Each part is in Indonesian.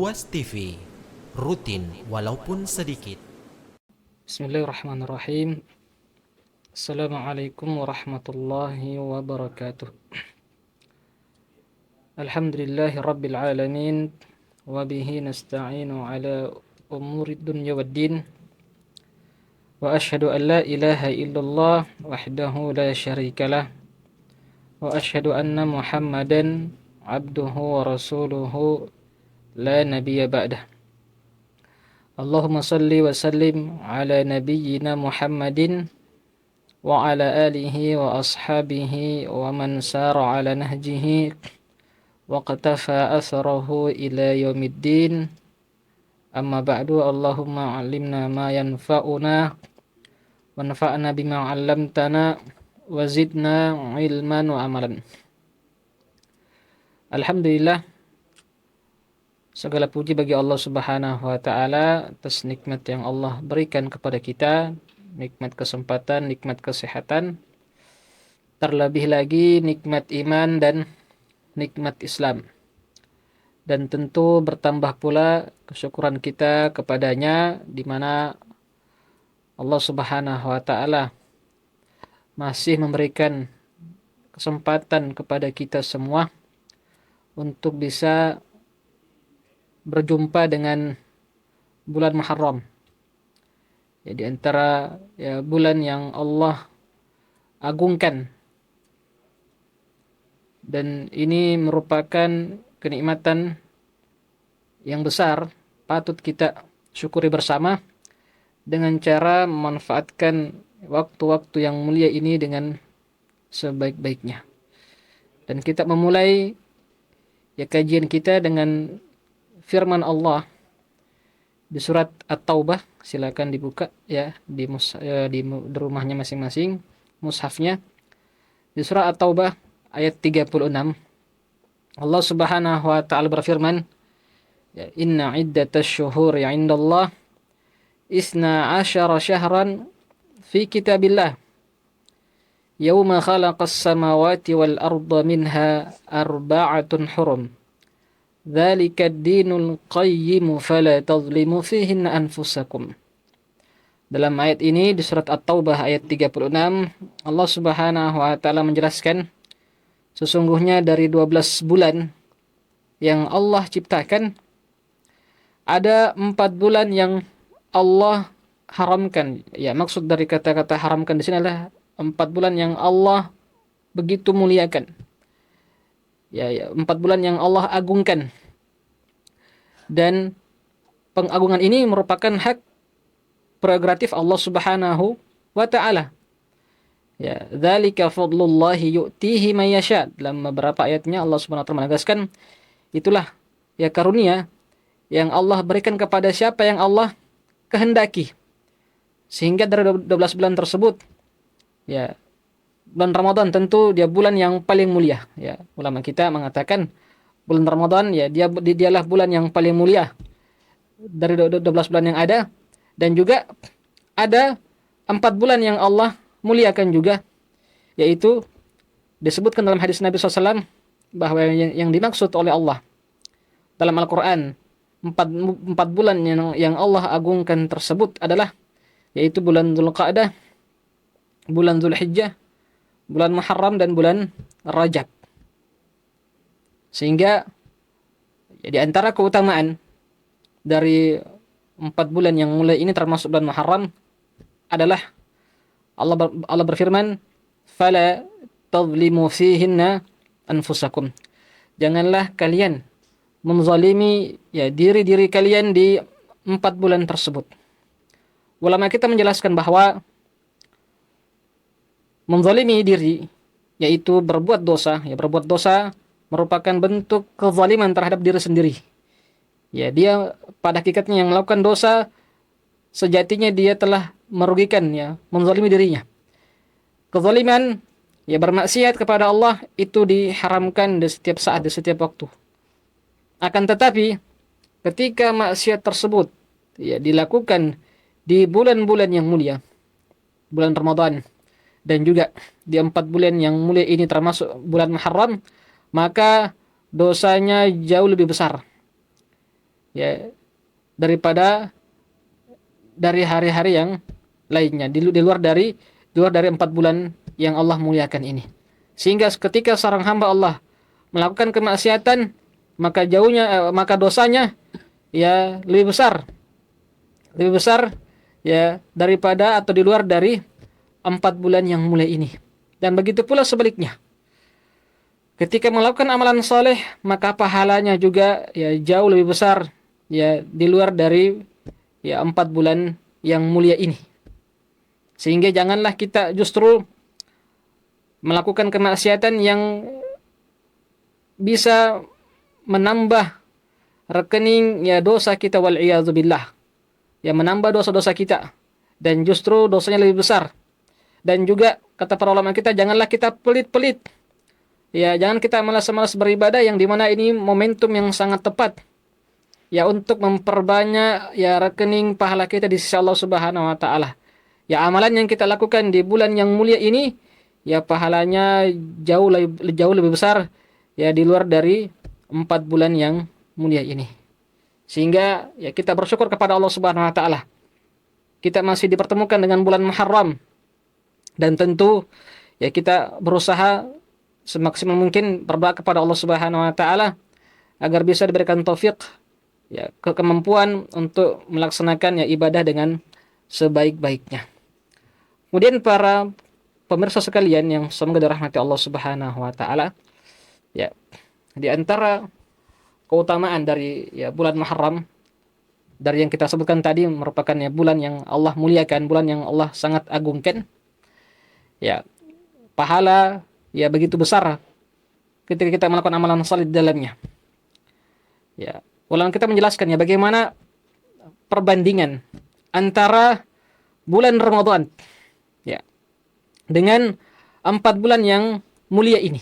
Ruas TV, rutin walaupun sedikit. Bismillahirrahmanirrahim. Assalamualaikum warahmatullahi wabarakatuh. Alhamdulillahi rabbil alamin. Wabihi nasta'inu ala umuri dunya waddin. Wa ashhadu an la ilaha illallah wahdahu la syarikalah. Wa ashhadu anna muhammadan abduhu wa rasuluhu la nabiyya ba'dah. Allahumma salli wa sallim ala nabiyyina Muhammadin wa ala alihi wa ashabihi wa man sara ala nahjihi wa qatafa atharahu ila yaumiddin. Amma ba'du, Allahumma 'allimna ma yanfa'una wanfa'na bima 'allamtana wa zidna ilman wa amalan. Alhamdulillah, segala puji bagi Allah Subhanahu wa taala atas nikmat yang Allah berikan kepada kita, nikmat kesempatan, nikmat kesehatan, terlebih lagi nikmat iman dan nikmat Islam. Dan tentu bertambah pula kesyukuran kita kepadanya, di mana Allah Subhanahu wa taala masih memberikan kesempatan kepada kita semua untuk bisa berjumpa dengan bulan Muharram. Ya, di antara bulan yang Allah agungkan. Dan ini merupakan kenikmatan yang besar, patut kita syukuri bersama dengan cara memanfaatkan waktu-waktu yang mulia ini dengan sebaik-baiknya. Dan kita memulai kajian kita dengan firman Allah di surat At-Taubah. Silakan dibuka di rumahnya masing-masing mushafnya. Di surat At-Taubah ayat 36, Allah Subhanahu wa taala berfirman, inna iddatasy syuhuri 'indallah isna asyara syahran fi kitabillah yauma khalaqas samawati wal arda minha arba'atun hurum. Dzalika ad-dinul qayyim fala tadhlimu fihinna anfusakum. Dalam ayat ini di surat At-Taubah ayat 36, Allah Subhanahu wa taala menjelaskan sesungguhnya dari 12 bulan yang Allah ciptakan, ada 4 bulan yang Allah haramkan. Ya, maksud dari kata-kata haramkan di sini adalah 4 bulan yang Allah begitu muliakan. 4 bulan yang Allah agungkan. Dan pengagungan ini merupakan hak prerogatif Allah Subhanahu wa taala. Ya, dzalika fadlullahi yu'tihi may yasha. Dalam beberapa ayatnya Allah Subhanahu wa taala menegaskan, itulah karunia yang Allah berikan kepada siapa yang Allah kehendaki. Sehingga dari 12 bulan tersebut, bulan Ramadan tentu dia bulan yang paling mulia. Ulama kita mengatakan bulan Ramadan dialah bulan yang paling mulia dari 12 bulan yang ada, dan juga ada 4 bulan yang Allah muliakan juga, yaitu disebutkan dalam hadis Nabi SAW bahwa yang dimaksud oleh Allah dalam Al-Quran 4 bulan yang Allah agungkan tersebut adalah yaitu bulan Dzulqa'dah, bulan Dzulhijjah, bulan Muharram, dan bulan Rajab. Sehingga di antara keutamaan dari 4 bulan yang mulai ini termasuk bulan Muharram adalah Allah berfirman, fala tadhlimu fihinna anfusakum. Janganlah kalian menzalimi diri-diri kalian di 4 bulan tersebut. Ulama kita menjelaskan bahwa menzalimi diri yaitu berbuat dosa. Berbuat dosa merupakan bentuk kezaliman terhadap diri sendiri. Dia pada hakikatnya yang melakukan dosa sejatinya dia telah merugikan, menzalimi dirinya. Kezaliman, bermaksiat kepada Allah itu diharamkan di setiap saat, di setiap waktu. Akan tetapi ketika maksiat tersebut dilakukan di bulan-bulan yang mulia, bulan Ramadan, dan juga di 4 bulan yang mulia ini termasuk bulan Muharram, maka dosanya jauh lebih besar. ya daripada dari hari-hari yang lainnya, di luar dari 4 bulan yang Allah muliakan ini. Sehingga ketika seorang hamba Allah melakukan kemaksiatan, maka dosanya ya lebih besar ya daripada atau di luar dari 4 bulan yang mulia ini. Dan begitu pula sebaliknya. Ketika melakukan amalan soleh, maka pahalanya juga ya jauh lebih besar ya di luar dari ya 4 bulan yang mulia ini. Sehingga janganlah kita justru melakukan kemaksiatan yang bisa menambah rekening ya dosa kita, wal billah. Ya menambah dosa-dosa kita dan justru dosanya lebih besar. Dan juga kata para ulama kita, janganlah kita pelit-pelit. Ya, jangan kita malas-malas beribadah yang dimana ini momentum yang sangat tepat ya untuk memperbanyak ya rekening pahala kita di sisi Allah Subhanahu wa taala. Ya, amalan yang kita lakukan di bulan yang mulia ini ya pahalanya jauh lebih besar ya di luar dari 4 bulan yang mulia ini. Sehingga ya kita bersyukur kepada Allah Subhanahu wa taala. Kita masih dipertemukan dengan bulan Muharram, dan tentu ya kita berusaha semaksimal mungkin berdoa kepada Allah Subhanahu wa taala agar bisa diberikan taufik ya kemampuan untuk melaksanakan ya ibadah dengan sebaik-baiknya. Kemudian para pemirsa sekalian yang semoga dirahmati Allah Subhanahu wa taala, ya di antara keutamaan dari ya bulan Muharram dari yang kita sebutkan tadi merupakan ya bulan yang Allah muliakan, bulan yang Allah sangat agungkan. Ya, pahala ya begitu besar ketika kita melakukan amalan saleh di dalamnya. Ya, ulama kita menjelaskan ya bagaimana perbandingan antara bulan Ramadan ya dengan 4 bulan yang mulia ini.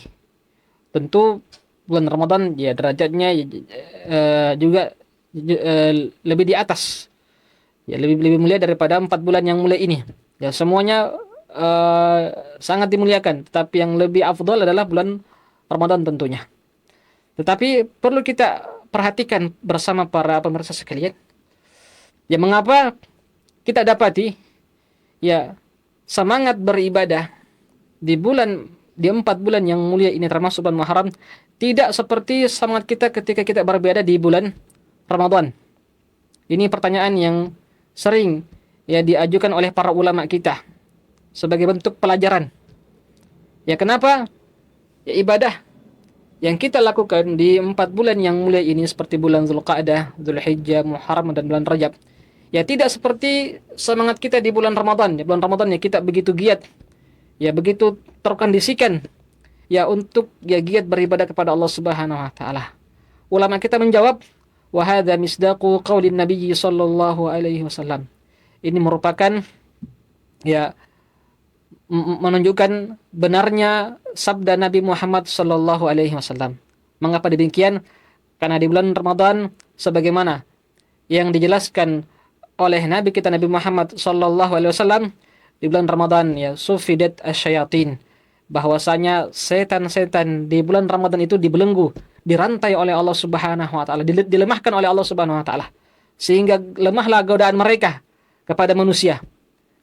Tentu bulan Ramadan ya derajatnya juga lebih di atas. Ya lebih mulia daripada 4 bulan yang mulia ini. Ya semuanya sangat dimuliakan, tetapi yang lebih afdal adalah bulan Ramadan tentunya. Tetapi perlu kita perhatikan bersama para pemirsa sekalian, ya mengapa kita dapati ya semangat beribadah di 4 bulan yang mulia ini termasuk bulan Muharram tidak seperti semangat kita ketika kita beribadah di bulan Ramadan. Ini pertanyaan yang sering ya diajukan oleh para ulama kita sebagai bentuk pelajaran. Ya kenapa ya ibadah yang kita lakukan di 4 bulan yang mulia ini seperti bulan Zulqa'dah, Zulhijjah, Muharram dan bulan Rajab ya tidak seperti semangat kita di bulan Ramadan. Ya bulan Ramadan ya kita begitu giat, ya begitu terkondisikan ya untuk ya giat beribadah kepada Allah Subhanahu wa taala. Ulama kita menjawab, wa hadza misdaqu qaulin Nabi sallallahu alaihi wasallam. Ini merupakan ya menunjukkan benarnya sabda Nabi Muhammad sallallahu alaihi wasallam. Mengapa demikian? Karena di bulan Ramadan sebagaimana yang dijelaskan oleh Nabi kita Nabi Muhammad sallallahu alaihi wasallam, di bulan Ramadan ya sufidat asyayatin, bahwasanya setan-setan di bulan Ramadan itu dibelenggu, dirantai oleh Allah Subhanahu wa taala, dilemahkan oleh Allah Subhanahu wa taala, sehingga lemahlah godaan mereka kepada manusia.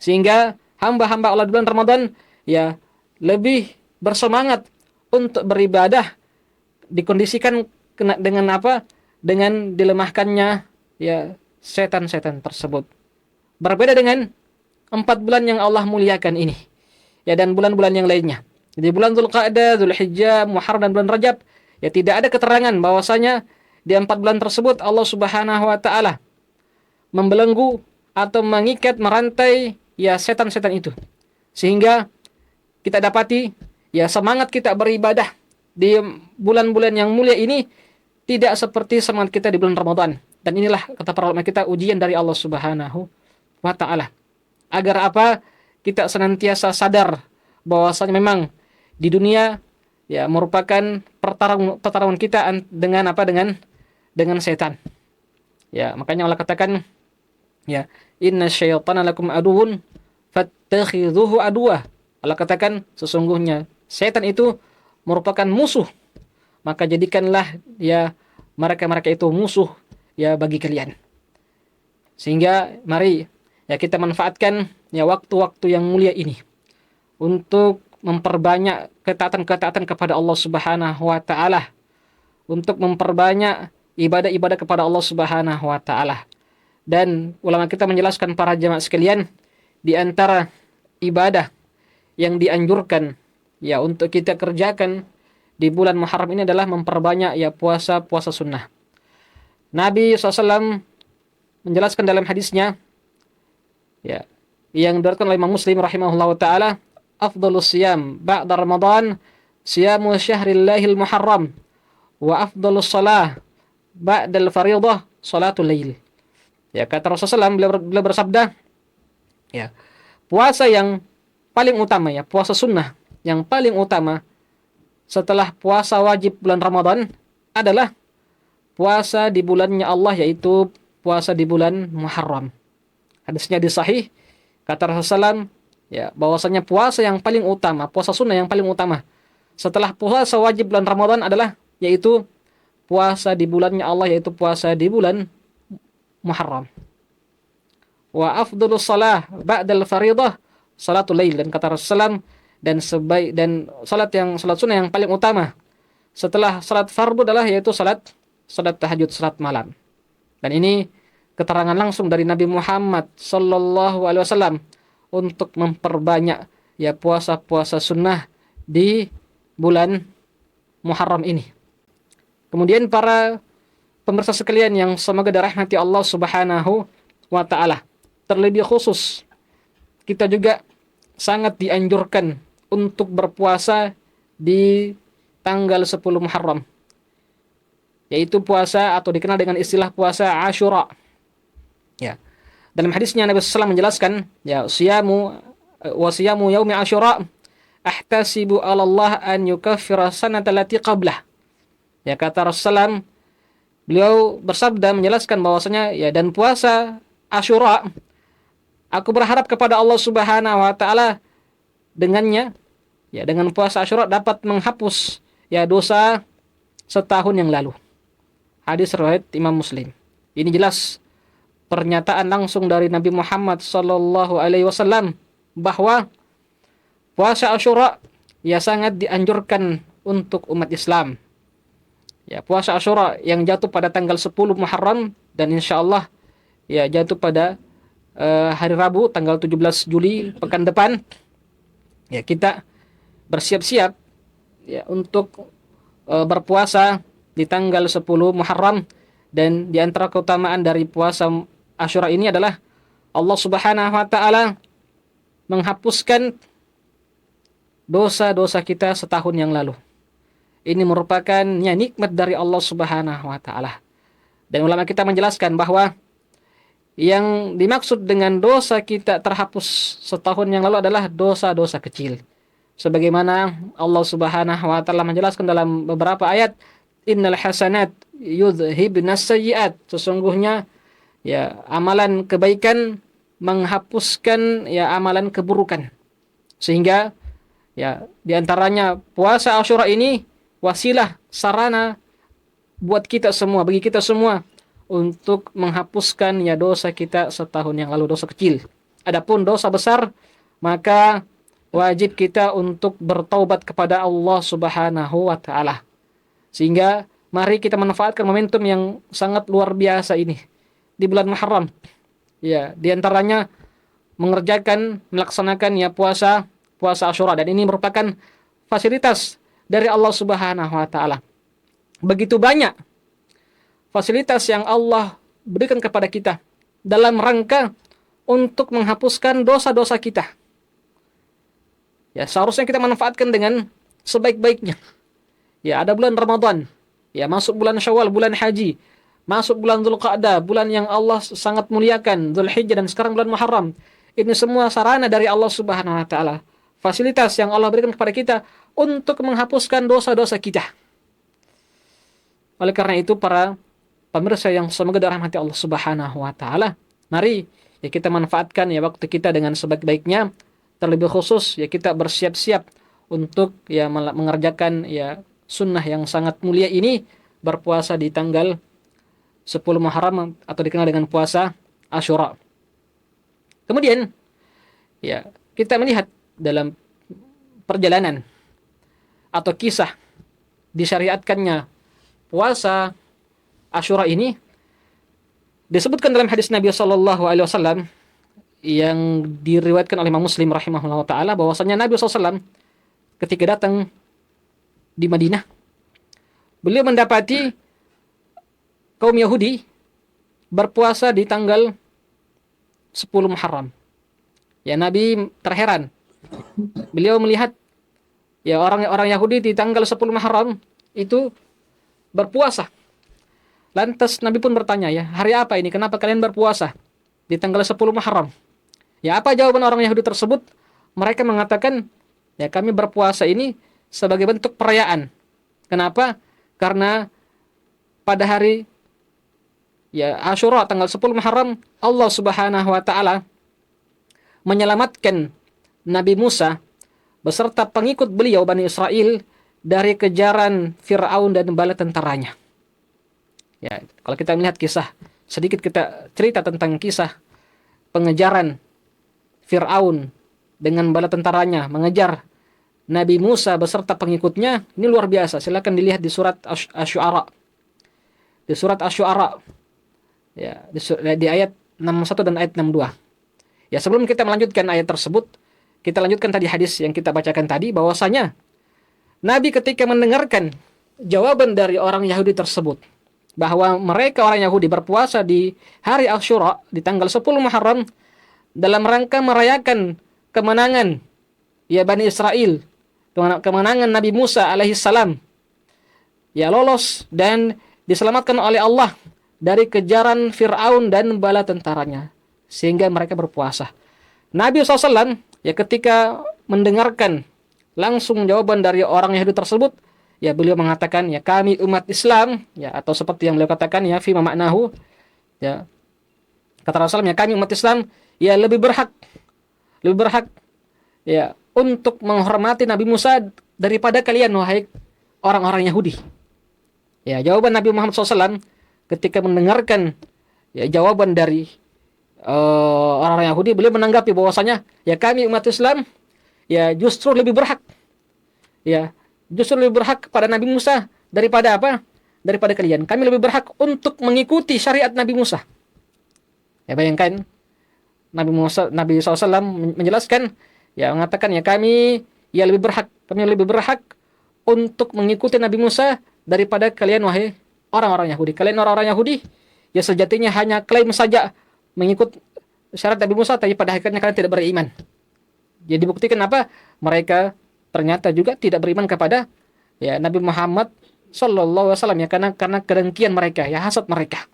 Sehingga hamba-hamba Allah di bulan Ramadan ya lebih bersemangat untuk beribadah dikondisikan dengan apa? Dengan dilemahkannya ya setan-setan tersebut. Berbeda dengan 4 bulan yang Allah muliakan ini. Ya dan bulan-bulan yang lainnya. Di bulan Zulqa'dah, Zulhijjah, Muharram dan bulan Rajab ya tidak ada keterangan bahwasanya di 4 bulan tersebut Allah Subhanahu wa taala membelenggu atau mengikat, merantai ya setan-setan itu. Sehingga kita dapati ya semangat kita beribadah di bulan-bulan yang mulia ini tidak seperti semangat kita di bulan Ramadan. Dan inilah kata para ulama kita ujian dari Allah Subhanahu wa taala. Agar apa? Kita senantiasa sadar bahwasanya memang di dunia ya merupakan pertarungan kita dengan apa? Dengan setan. Ya, makanya Allah katakan ya, inna syaitana lakum aduwwun fattakhidhuhu aduwwa. Allah katakan sesungguhnya setan itu merupakan musuh. Maka jadikanlah ya mereka-mereka itu musuh ya bagi kalian. Sehingga mari ya kita manfaatkan ya waktu-waktu yang mulia ini untuk memperbanyak ketaatan-ketaatan kepada Allah Subhanahu wa taala, untuk memperbanyak ibadah-ibadah kepada Allah Subhanahu wa taala. Dan ulama kita menjelaskan para jemaah sekalian, di antara ibadah yang dianjurkan ya untuk kita kerjakan di bulan Muharram ini adalah memperbanyak ya puasa sunnah. Nabi SAW menjelaskan dalam hadisnya ya yang diriwayatkan oleh Imam Muslim rahimahullahu taala, afdhalus siyam ba'da Ramadan siyamu syahrillahil muharram wa afdhalus shalah ba'dal fardhah salatul lail. Ya kata Rasulullah SAW, beliau bersabda, ya puasa yang paling utama ya puasa sunnah yang paling utama setelah puasa wajib bulan Ramadan adalah puasa di bulannya Allah, yaitu puasa di bulan Muharram. Hadisnya di sahih, kata Rasulullah SAW, ya bahwasanya puasa yang paling utama, puasa sunnah yang paling utama setelah puasa wajib bulan Ramadan adalah yaitu puasa di bulannya Allah, yaitu puasa di bulan Muharram. Wa afdhalus shalah ba'dal fardhah salatul lail, dan kata Rasulullah SAW, dan salat sunnah yang paling utama setelah salat fardu adalah yaitu salat tahajud, salat malam. Dan ini keterangan langsung dari Nabi Muhammad sallallahu alaihi wasallam untuk memperbanyak ya puasa sunnah di bulan Muharram ini. Kemudian para pemirsa sekalian yang semoga dirahmati Allah Subhanahu wa taala, terlebih khusus kita juga sangat dianjurkan untuk berpuasa di tanggal 10 Muharram, yaitu puasa atau dikenal dengan istilah puasa Asyura. Ya. Dalam hadisnya Nabi SAW menjelaskan, ya siyamu yaumi Asyura ahtasibu 'ala Allah an yukaffira sanata allati qablah. Ya kata Rasulullah, beliau bersabda menjelaskan bahwasanya ya dan puasa Asyura aku berharap kepada Allah Subhanahu wa taala dengannya, ya dengan puasa Asyura dapat menghapus ya dosa setahun yang lalu. Hadis riwayat Imam Muslim. Ini jelas pernyataan langsung dari Nabi Muhammad sallallahu alaihi wasallam bahwa puasa Asyura ya sangat dianjurkan untuk umat Islam. Ya, puasa Asyura yang jatuh pada tanggal 10 Muharram dan insyaallah ya jatuh pada hari Rabu tanggal 17 Juli pekan depan. Ya, kita bersiap-siap ya untuk berpuasa di tanggal 10 Muharram, dan di antara keutamaan dari puasa Asyura ini adalah Allah Subhanahu wa taala menghapuskan dosa-dosa kita setahun yang lalu. Ini merupakan ya, nikmat dari Allah Subhanahu wa taala. Dan ulama kita menjelaskan bahwa yang dimaksud dengan dosa kita terhapus setahun yang lalu adalah dosa-dosa kecil. Sebagaimana Allah Subhanahu wa taala menjelaskan dalam beberapa ayat, innal hasanat yudhibnas sayyiat, sesungguhnya ya amalan kebaikan menghapuskan ya amalan keburukan. Sehingga ya di antaranya puasa Asyura ini wasilah, sarana buat kita semua, bagi kita semua untuk menghapuskan ya dosa kita setahun yang lalu, dosa kecil. Adapun dosa besar, maka wajib kita untuk bertaubat kepada Allah Subhanahu wa taala. Sehingga mari kita manfaatkan momentum yang sangat luar biasa ini di bulan Muharram. Ya, di antaranya melaksanakan ya puasa Asyura, dan ini merupakan fasilitas dari Allah Subhanahu wa taala. Begitu banyak fasilitas yang Allah berikan kepada kita dalam rangka untuk menghapuskan dosa-dosa kita. Ya, seharusnya kita manfaatkan dengan sebaik-baiknya. Ya, ada bulan Ramadan, ya masuk bulan Syawal, bulan haji, masuk bulan Dzulqa'dah, bulan yang Allah sangat muliakan, Dzulhijjah, dan sekarang bulan Muharram. Ini semua sarana dari Allah Subhanahu wa taala. Fasilitas yang Allah berikan kepada kita untuk menghapuskan dosa-dosa kita. Oleh karena itu, para pemirsa yang semoga dirahmati Allah Subhanahu wa taala, mari ya kita manfaatkan ya waktu kita dengan sebaik-baiknya. Terlebih khusus ya kita bersiap-siap untuk ya mengerjakan ya sunnah yang sangat mulia ini, berpuasa di tanggal 10 Muharram atau dikenal dengan puasa Asyura. Kemudian ya, kita melihat dalam perjalanan atau kisah disyariatkannya puasa Asyura ini disebutkan dalam hadis Nabi Shallallahu Alaihi Wasallam yang diriwayatkan oleh Imam Muslim rahimahullah taala, bahwasanya Nabi SAW ketika datang di Madinah, beliau mendapati kaum Yahudi berpuasa di tanggal 10 Muharram. Ya, Nabi terheran. Beliau melihat ya orang-orang Yahudi di tanggal 10 Muharram itu berpuasa. Lantas Nabi pun bertanya, ya, hari apa ini? Kenapa kalian berpuasa di tanggal 10 Muharram? Ya, apa jawaban orang Yahudi tersebut? Mereka mengatakan, ya, kami berpuasa ini sebagai bentuk perayaan. Kenapa? Karena pada hari ya Asyura tanggal 10 Muharram, Allah Subhanahu wa taala menyelamatkan Nabi Musa beserta pengikut beliau Bani Israel dari kejaran Fir'aun dan bala tentaranya. Ya, kalau kita melihat kisah, sedikit kita cerita tentang kisah pengejaran Fir'aun dengan bala tentaranya mengejar Nabi Musa beserta pengikutnya, ini luar biasa. Silakan dilihat di surat Asy-Syu'ara. Di surat Asy-Syu'ara. Ya, di ayat 61 dan ayat 62. Ya, sebelum kita melanjutkan ayat tersebut, kita lanjutkan tadi hadis yang kita bacakan tadi, bahwasanya Nabi ketika mendengarkan jawaban dari orang Yahudi tersebut, bahwa mereka orang Yahudi berpuasa di hari Asyura di tanggal 10 Muharram dalam rangka merayakan kemenangan ya Bani Israel, kemenangan Nabi Musa alaihissalam, ya lolos dan diselamatkan oleh Allah dari kejaran Fir'aun dan bala tentaranya, sehingga mereka berpuasa. Nabi SAW ya ketika mendengarkan langsung jawaban dari orang Yahudi tersebut, ya beliau mengatakan, ya kami umat Islam, ya, atau seperti yang beliau katakan, ya fi maknahu, ya kata Rasulullah, ya kami umat Islam ya lebih berhak ya untuk menghormati Nabi Musa daripada kalian, wahai orang-orang Yahudi. Ya, jawaban Nabi Muhammad SAW ketika mendengarkan ya jawaban dari orang-orang Yahudi, beliau menanggapi bahwasanya ya kami umat Islam ya justru lebih berhak, ya justru lebih berhak kepada Nabi Musa daripada apa? Daripada kalian. Kami lebih berhak untuk mengikuti syariat Nabi Musa. Ya, bayangkan Nabi SAW menjelaskan, ya mengatakan, ya kami ya lebih berhak untuk mengikuti Nabi Musa daripada kalian, wahai orang-orang Yahudi. Kalian orang-orang Yahudi ya sejatinya hanya klaim saja mengikut syariat Nabi Musa, tapi pada hakikatnya kalian tidak beriman. Jadi buktikan apa? Mereka ternyata juga tidak beriman kepada ya Nabi Muhammad sallallahu alaihi wasallam, ya karena kedengkian mereka, ya hasad mereka.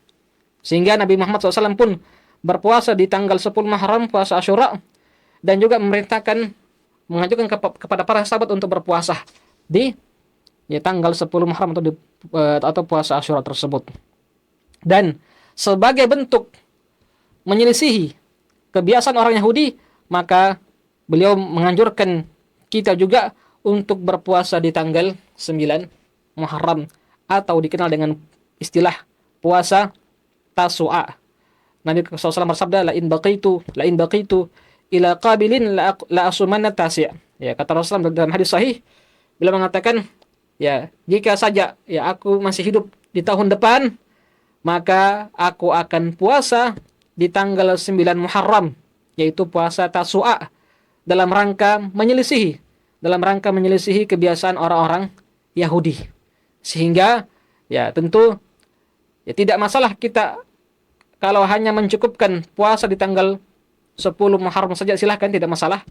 Sehingga Nabi Muhammad SAW pun berpuasa di tanggal 10 Muharram, puasa Asyura, dan juga mengajukan kepada para sahabat untuk berpuasa di ya tanggal 10 Muharram atau puasa Asyura tersebut. Dan sebagai bentuk menyelisihi kebiasaan orang Yahudi, maka beliau menganjurkan kita juga untuk berpuasa di tanggal 9 Muharram atau dikenal dengan istilah puasa Tasu'a. Nabi SAW bersabda, la in baqitu ila qabilin la asumanna tasi'. Ya, kata Rasulullah dalam hadis sahih, beliau mengatakan, ya jika saja ya aku masih hidup di tahun depan, maka aku akan puasa di tanggal 9 Muharram, yaitu puasa Tasu'a, dalam rangka menyelisihi kebiasaan orang-orang Yahudi. Sehingga ya tentu ya tidak masalah kita kalau hanya mencukupkan puasa di tanggal 10 Muharram saja, silahkan, tidak masalah,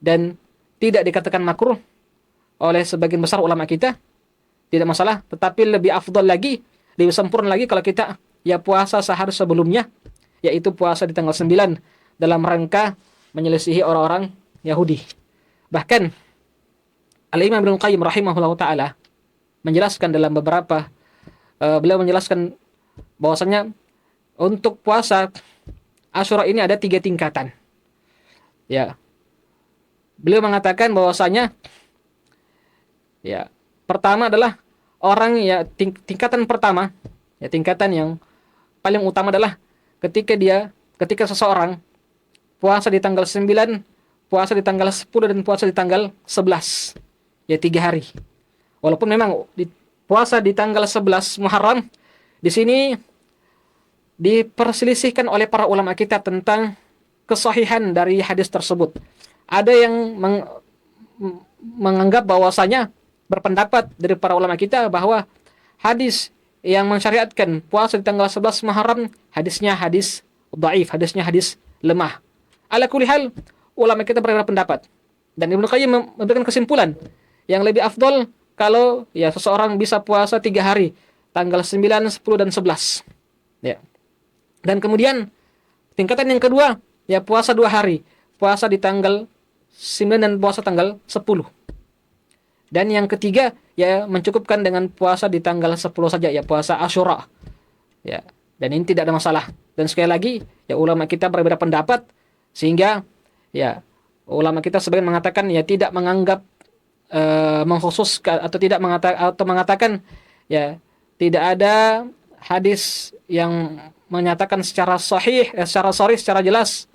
dan tidak dikatakan makruh oleh sebagian besar ulama kita, tidak masalah. Tetapi lebih afdal lagi, lebih sempurna lagi kalau kita ya puasa sehari sebelumnya, yaitu puasa di tanggal 9 dalam rangka menyelisihi orang-orang Yahudi. Bahkan Al-Imam Ibnu Qayyim rahimahullah ta'ala menjelaskan dalam beberapa beliau menjelaskan bahwasanya untuk puasa Asyura ini ada 3 tingkatan. Ya. Beliau mengatakan bahwasanya ya pertama adalah orang ya tingkatan pertama, ya tingkatan yang paling utama adalah ketika seseorang puasa di tanggal 9, puasa di tanggal 10 dan puasa di tanggal 11. Ya 3 hari. Walaupun memang puasa di tanggal 11 Muharram di sini diperselisihkan oleh para ulama kita tentang kesahihan dari hadis tersebut. Ada yang menganggap bahwasanya berpendapat dari para ulama kita bahwa hadis yang mensyariatkan puasa di tanggal 11 Muharram hadisnya hadis dhaif, hadisnya hadis lemah. Ala kulli hal, ulama kita berbeda pendapat. Dan Ibnu Qayyim memberikan kesimpulan yang lebih afdol kalau ya seseorang bisa puasa 3 hari, tanggal 9, 10 dan 11. Ya. Dan kemudian tingkatan yang kedua, ya puasa 2 hari, puasa di tanggal 9 dan puasa tanggal 10. Dan yang ketiga, ya mencukupkan dengan puasa di tanggal 10 saja, ya puasa Asyura. Ya, dan ini tidak ada masalah. Dan sekali lagi, ya ulama kita berbeda pendapat sehingga ya ulama kita sebagian mengatakan ya tidak menganggap mengkhususkan atau tidak mengatakan ya tidak ada hadis yang menyatakan secara sahih, secara sharih, secara jelas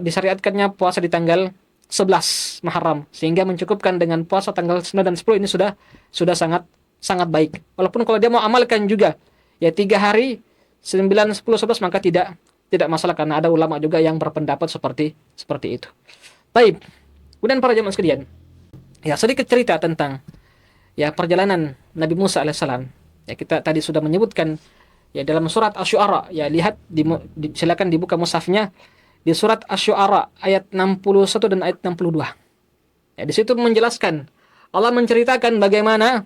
disyariatkannya puasa di tanggal 11 Muharram, sehingga mencukupkan dengan puasa tanggal 9 dan 10 ini sudah sangat baik. Walaupun kalau dia mau amalkan juga ya 3 hari 9, 10, 11 maka tidak masalah, karena ada ulama juga yang berpendapat seperti itu. Baik. Kemudian para jemaah sekalian, ya sedikit cerita tentang ya perjalanan Nabi Musa alaihissalam. Ya kita tadi sudah menyebutkan ya dalam surat Asy-Syu'ara, ya lihat silakan dibuka mushafnya di surat Asy-Syu'ara ayat 61 dan ayat 62. Ya di situ menjelaskan, Allah menceritakan bagaimana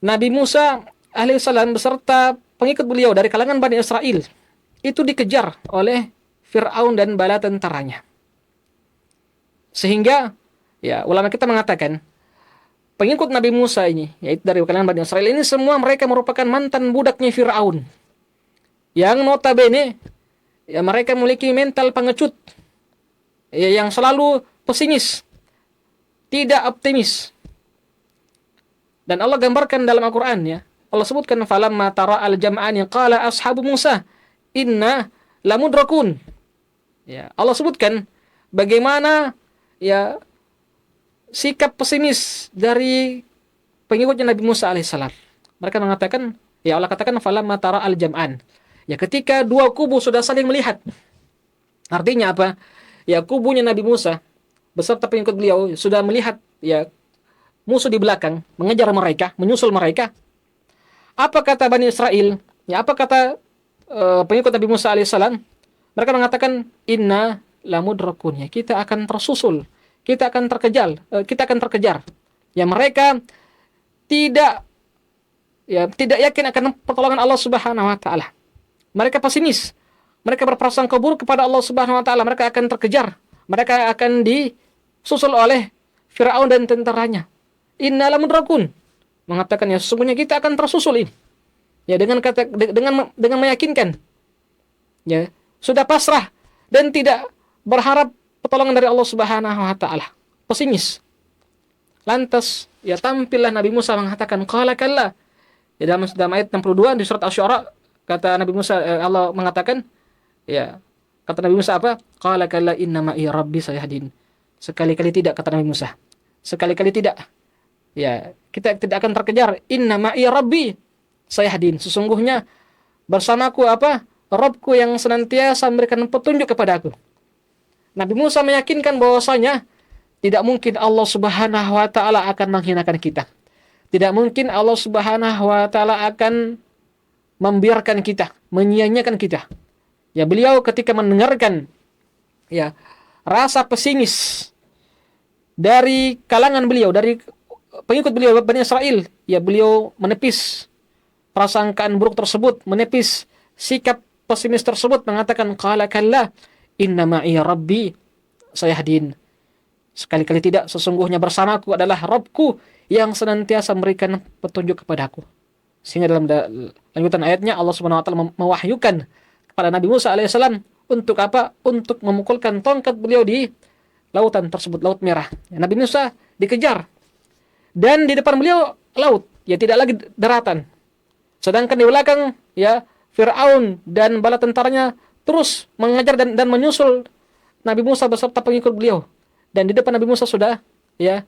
Nabi Musa alaihissalam beserta pengikut beliau dari kalangan Bani Israel itu dikejar oleh Fir'aun dan bala tentaranya. Sehingga ya ulama kita mengatakan pengikut Nabi Musa ini, yaitu dari kalangan Bani Israel ini, semua mereka merupakan mantan budaknya Fir'aun. Yang notabene ya mereka memiliki mental pengecut, ya, yang selalu pesimis, tidak optimis. Dan Allah gambarkan dalam Al-Quran, ya Allah sebutkan falamma tara al-jam'ani qala ashabu Musa inna lamudrakun. Ya Allah sebutkan bagaimana ya sikap pesimis dari pengikutnya Nabi Musa alaihissalam. Mereka mengatakan, ya Allah katakan falamma tara al-jam'an, ya ketika dua kubu sudah saling melihat. Artinya apa? Ya kubunya Nabi Musa beserta pengikut beliau sudah melihat ya musuh di belakang mengejar mereka, menyusul mereka. Apa kata Bani Israel? Ya apa kata pengikut Nabi Musa alaihissalam? Mereka mengatakan inna lamudrakun, ya kita akan tersusul, kita akan terkejar. Ya mereka tidak yakin akan pertolongan Allah Subhanahu wa taala. Mereka pesimis. Mereka berprasangka buruk kepada Allah Subhanahu wa taala. Mereka akan terkejar. Mereka akan disusul oleh Firaun dan tentaranya. Inna lamudrakun. Mengatakan ya sesungguhnya kita akan tersusul ini. Ya dengan meyakinkan. Ya, sudah pasrah dan tidak berharap pertolongan dari Allah Subhanahu wa taala. Pesimis. Lantas ya tampillah Nabi Musa mengatakan qala kalla. Ya, dalam ayat 62 di surat Asy-Syu'ara kata Nabi Musa, Allah mengatakan ya, kata Nabi Musa apa? Qala kalla inna ma'i rabbi sayahdin. Sekali-kali tidak, kata Nabi Musa. Sekali-kali tidak. Ya, kita tidak akan terkejar. Inna ma'i rabbi sayahdin. Sesungguhnya bersamaku apa? Rabbku yang senantiasa memberikan petunjuk kepadaku. Nabi Musa meyakinkan bahwasanya tidak mungkin Allah Subhanahu wa taala akan menghinakan kita. Tidak mungkin Allah Subhanahu wa taala akan membiarkan kita, menyia-nyiakan kita. Ya beliau ketika mendengarkan ya rasa pesimis dari kalangan beliau, dari pengikut beliau Bani Israel, ya beliau menepis prasangkaan buruk tersebut, menepis sikap pesimis tersebut, mengatakan qala kalla inna ma'i rabbi sayahdin. Sekali-kali tidak, sesungguhnya bersamaku adalah Rabbku yang senantiasa memberikan petunjuk kepadaku. Sehingga dalam lanjutan ayatnya Allah Subhanahu wa taala mewahyukan kepada Nabi Musa alaihissalam untuk apa? Untuk memukulkan tongkat beliau di lautan tersebut, Laut Merah. Ya, Nabi Musa dikejar. Dan di depan beliau laut, ya tidak lagi daratan. Sedangkan di belakang ya Firaun dan bala tentaranya terus mengejar dan menyusul Nabi Musa beserta pengikut beliau. Dan di depan Nabi Musa sudah ya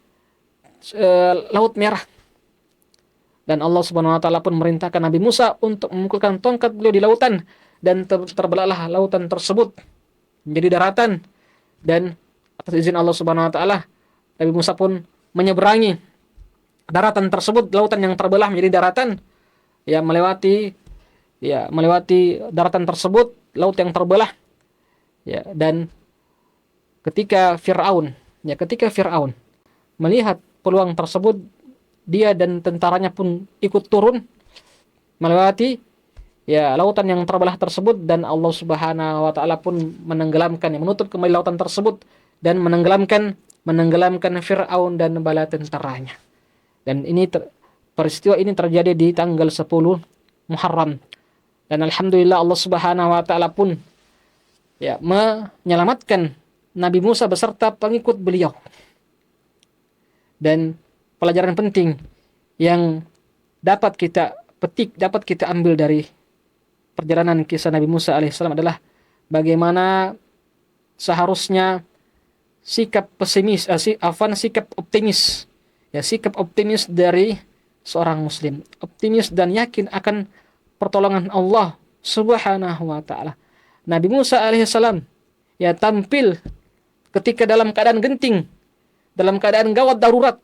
Laut Merah. Dan Allah Subhanahu wa taala pun merintahkan Nabi Musa untuk memukulkan tongkat beliau di lautan, dan terbelahlah lautan tersebut menjadi daratan. Dan atas izin Allah Subhanahu wa taala Nabi Musa pun menyeberangi daratan tersebut, lautan yang terbelah menjadi daratan, ya melewati daratan tersebut, laut yang terbelah. Ya, dan ketika Firaun melihat peluang tersebut, dia dan tentaranya pun ikut turun melewati ya lautan yang terbelah tersebut, dan Allah Subhanahu wa taala pun menenggelamkan, menutup kembali lautan tersebut dan menenggelamkan Firaun dan bala tentaranya. Dan peristiwa ini terjadi di tanggal 10 Muharram. Dan alhamdulillah Allah Subhanahu wa taala pun ya menyelamatkan Nabi Musa beserta pengikut beliau. Dan pelajaran penting yang dapat kita petik, dapat kita ambil dari perjalanan kisah Nabi Musa alaihissalam adalah bagaimana seharusnya sikap optimis dari seorang muslim, optimis dan yakin akan pertolongan Allah Subhanahu wa taala. Nabi Musa alaihissalam ya tampil ketika dalam keadaan genting, dalam keadaan gawat darurat,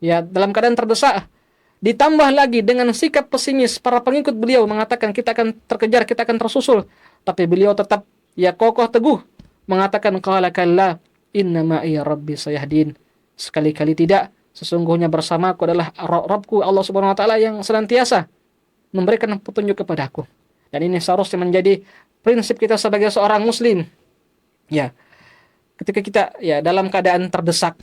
ya dalam keadaan terdesak, ditambah lagi dengan sikap pesimis para pengikut beliau mengatakan kita akan terkejar, kita akan tersusul, tapi beliau tetap ya kokoh teguh mengatakan qala kalla inna ma'iya rabbi sayahdin, sekali-kali tidak, sesungguhnya bersamaku adalah Rabbku Allah Subhanahu wa taala yang senantiasa memberikan petunjuk kepadaku. Dan ini seharusnya menjadi prinsip kita sebagai seorang muslim. Ya, ketika kita ya dalam keadaan terdesak,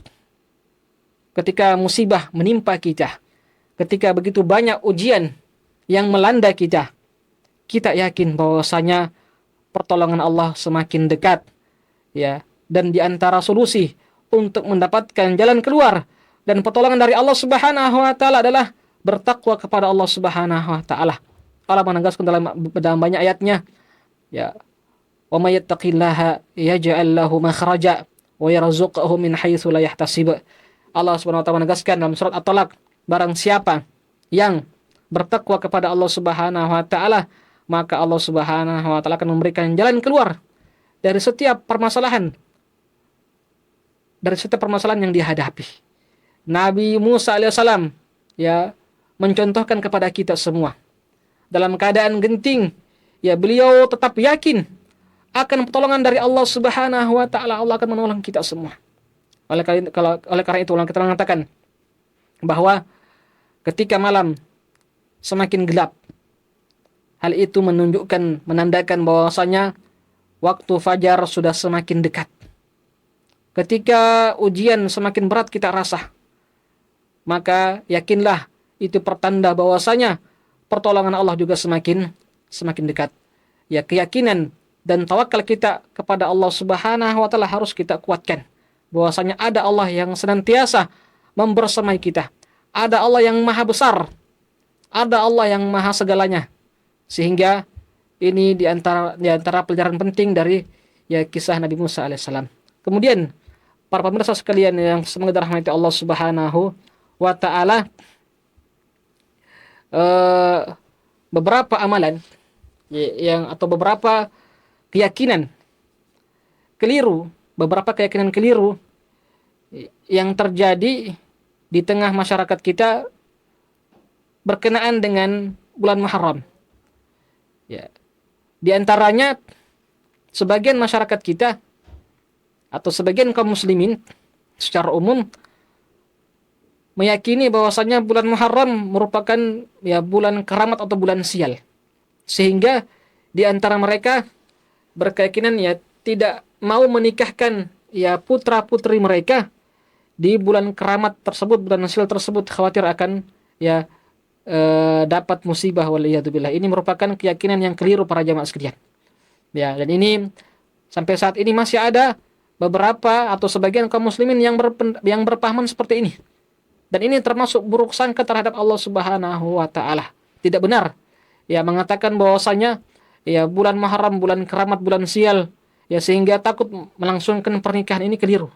ketika musibah menimpa kita, ketika begitu banyak ujian yang melanda kita, kita yakin bahwasanya pertolongan Allah semakin dekat. Ya, dan di antara solusi untuk mendapatkan jalan keluar dan pertolongan dari Allah Subhanahu wa taala adalah bertakwa kepada Allah Subhanahu wa taala. Allah menegaskan dalam banyak ayatnya, ya, wa may yattaqillaha yaj'al lahu makhraja wa yarzuqhu min haitsu la yahtasib. Allah Subhanahu wa taala menegaskan dalam surat At-Talaq, barang siapa yang bertakwa kepada Allah Subhanahu wa taala, maka Allah Subhanahu wa taala akan memberikan jalan keluar dari setiap permasalahan yang dihadapi. Nabi Musa alaihissalam ya mencontohkan kepada kita semua dalam keadaan genting, ya beliau tetap yakin akan pertolongan dari Allah Subhanahu wa taala. Allah akan menolong kita semua. Oleh karena itu kita mengatakan bahwa ketika malam semakin gelap, hal itu menandakan bahwasanya waktu fajar sudah semakin dekat. Ketika ujian semakin berat kita rasa, maka yakinlah itu pertanda bahwasanya pertolongan Allah juga semakin dekat. Ya, keyakinan dan tawakal kita kepada Allah Subhanahu wa taala harus kita kuatkan. Bahwasanya ada Allah yang senantiasa membersamai kita. Ada Allah yang maha besar. Ada Allah yang maha segalanya. Sehingga ini di antara pelajaran penting dari ya kisah Nabi Musa alaihissalam. Kemudian para pemirsa sekalian yang semoga dirahmati Allah Subhanahu wa taala, beberapa amalan atau beberapa keyakinan keliru yang terjadi di tengah masyarakat kita berkenaan dengan bulan Muharram. Ya. Di antaranya sebagian masyarakat kita atau sebagian kaum muslimin secara umum meyakini bahwasanya bulan Muharram merupakan ya bulan keramat atau bulan sial. Sehingga di antara mereka berkeyakinan ya tidak mau menikahkan ya putra-putri mereka di bulan keramat tersebut, bulan sial tersebut, khawatir akan ya dapat musibah waliyadzubillah. Ini merupakan keyakinan yang keliru para jamaah sekalian. Ya, dan ini sampai saat ini masih ada beberapa atau sebagian kaum muslimin yang berpahaman seperti ini. Dan ini termasuk buruk sangka terhadap Allah Subhanahu wa taala. tidak benar. Ya, mengatakan bahwasanya ya bulan Muharram, bulan keramat, bulan sial, ya sehingga takut melangsungkan pernikahan, ini keliru.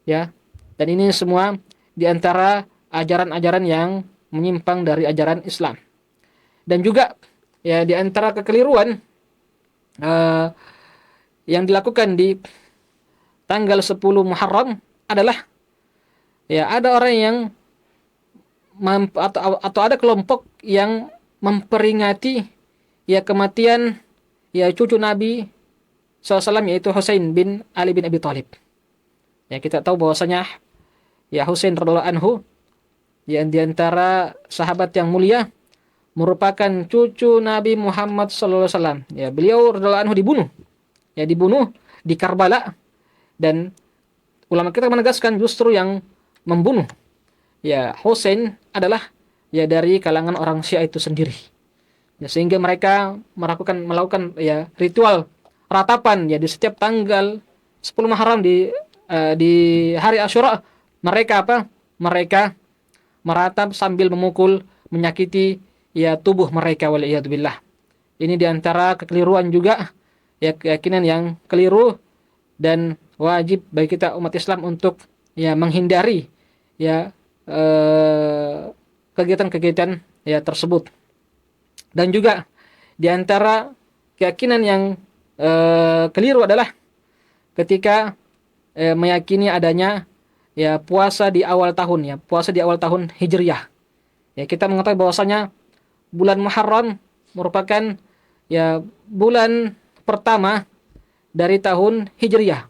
Ya. Dan ini semua di antara ajaran-ajaran yang menyimpang dari ajaran Islam. Dan juga ya di antara kekeliruan eh, yang dilakukan di tanggal 10 Muharram adalah ya ada orang yang atau ada kelompok yang memperingati ya kematian ya cucu Nabi SAW, yaitu Husain bin Ali bin Abi Thalib. Ya, kita tahu bahwasanya ya Husain radhiyallahu anhu ya di antara sahabat yang mulia, merupakan cucu Nabi Muhammad SAW. Ya, beliau radhiyallahu anhu dibunuh. Ya, dibunuh di Karbala, dan ulama kita menegaskan justru yang membunuh ya Husain adalah ya dari kalangan orang Syiah itu sendiri. Ya, sehingga mereka melakukan ya ritual ratapan ya di setiap tanggal 10 Muharram di hari Asyura, mereka apa? Mereka meratap sambil memukul, menyakiti ya tubuh mereka, waliyadzubillah. Ini diantara kekeliruan juga ya, keyakinan yang keliru, dan wajib bagi kita umat Islam untuk ya menghindari ya kegiatan-kegiatan ya tersebut. Dan juga diantara keyakinan yang keliru adalah ketika meyakini adanya ya puasa di awal tahun, ya puasa di awal tahun Hijriyah. Ya, kita mengetahui bahwasanya bulan Muharram merupakan ya bulan pertama dari tahun Hijriyah.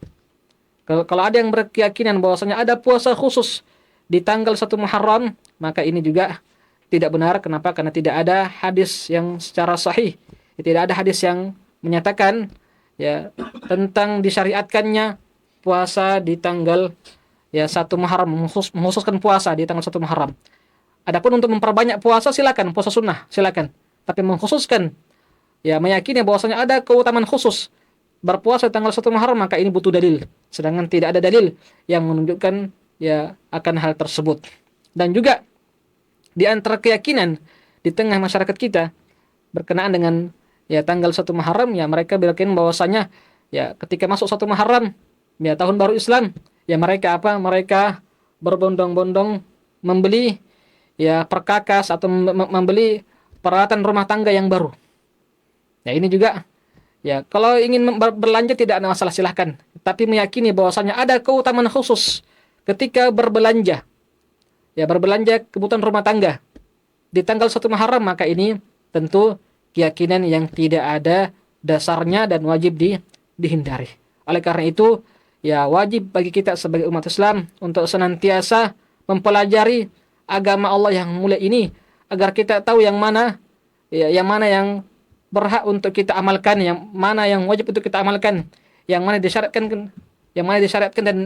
Kalau ada yang berkeyakinan bahwasanya ada puasa khusus di tanggal 1 Muharram, maka ini juga tidak benar. Kenapa? Karena tidak ada hadis yang secara sahih, tidak ada hadis yang menyatakan ya tentang disyariatkannya puasa di tanggal ya 1 Muharram, mengkhususkan puasa di tanggal 1 Muharram. Adapun untuk memperbanyak puasa, silakan, puasa sunnah silakan. Tapi mengkhususkan ya meyakini bahwasanya ada keutamaan khusus berpuasa tanggal 1 Muharram, maka ini butuh dalil. Sedangkan tidak ada dalil yang menunjukkan ya akan hal tersebut. Dan juga di antara keyakinan di tengah masyarakat kita berkenaan dengan ya tanggal 1 Muharram, ya mereka berkeyakinan bahwasanya ya ketika masuk 1 Muharram ya tahun baru Islam, ya mereka apa? Mereka berbondong-bondong membeli ya perkakas atau membeli peralatan rumah tangga yang baru. Ya, ini juga ya kalau ingin berbelanja tidak ada masalah, silahkan. Tapi meyakini bahwasanya ada keutamaan khusus ketika berbelanja. Ya, berbelanja kebutuhan rumah tangga di tanggal 1 Muharram, maka ini tentu keyakinan yang tidak ada dasarnya dan wajib dihindari. Oleh karena itu, ya wajib bagi kita sebagai umat Islam untuk senantiasa mempelajari agama Allah yang mulia ini, agar kita tahu yang mana ya, yang mana yang berhak untuk kita amalkan, yang mana yang wajib untuk kita amalkan, yang mana disyariatkan,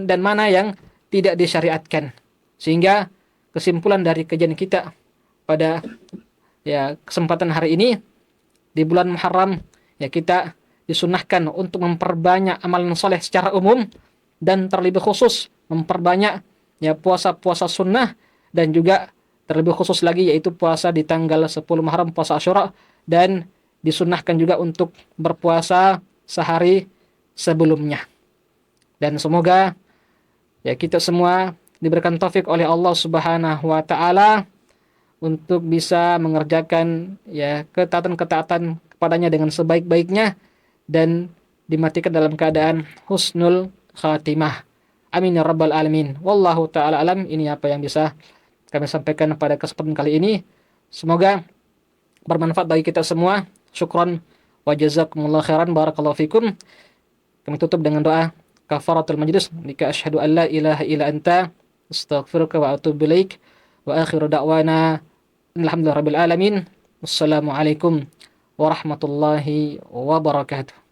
dan mana yang tidak disyariatkan. Sehingga kesimpulan dari kajian kita pada ya kesempatan hari ini di bulan Muharram, ya kita disunahkan untuk memperbanyak amalan soleh secara umum, dan terlebih khusus memperbanyak ya puasa-puasa sunnah, dan juga terlebih khusus lagi yaitu puasa di tanggal 10 Muharram, puasa Asyura, dan disunahkan juga untuk berpuasa sehari sebelumnya. Dan semoga ya kita semua diberikan taufik oleh Allah Subhanahu wa taala untuk bisa mengerjakan ya ketaatan-ketaatan kepadanya dengan sebaik-baiknya, dan dimatikan dalam keadaan husnul khatimah. Amin ya rabbal alamin. Wallahu taala alam. Ini apa yang bisa kami sampaikan pada kesempatan kali ini. Semoga bermanfaat bagi kita semua. Syukran wa jazakumullah khairan, barakallahu fikum. Kami tutup dengan doa kafaratul majlis. Nika asyhadu an la ilaha illa anta astaghfiruka wa atubu ilaik. Wa akhiru da'wana alhamdulillahirabbil alamin. Wassalamualaikum warahmatullahi wabarakatuh.